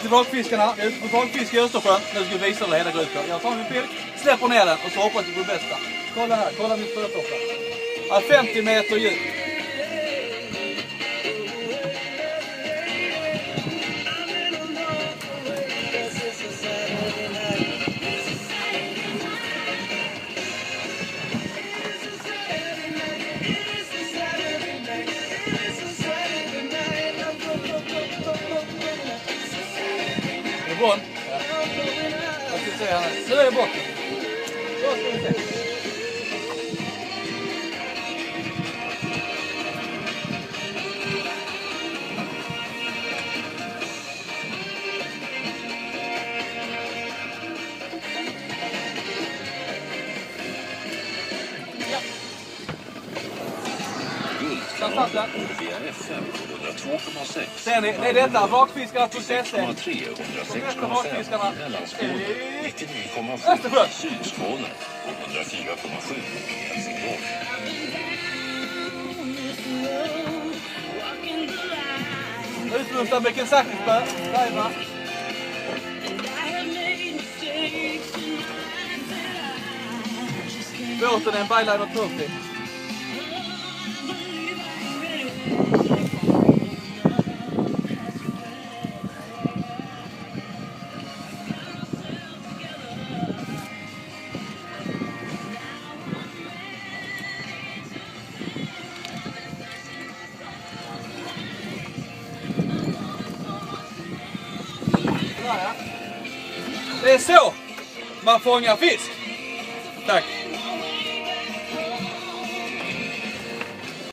Till vågfiskarna, jag är ute på vågfisk i Östersjön. Nu ska vi visa vad hela går ut på. Jag tar min pilk, släpper ner den och så hoppas vi på det bästa. Kolla här, kolla min spötofta. Ja, 50 meter djup. Ja. Jag ska se här. Nu är jag bort. Så ska vi se. Ser ni, det är detta, vakfiskarna.se. De vakfiskarna Östersjön. Sydskåne och 104,7 i Helsingborg. Utrustad Bäcken Sackelsberg. Live. Båten är en Byliner 30. Det är så man fångar fisk. Tack.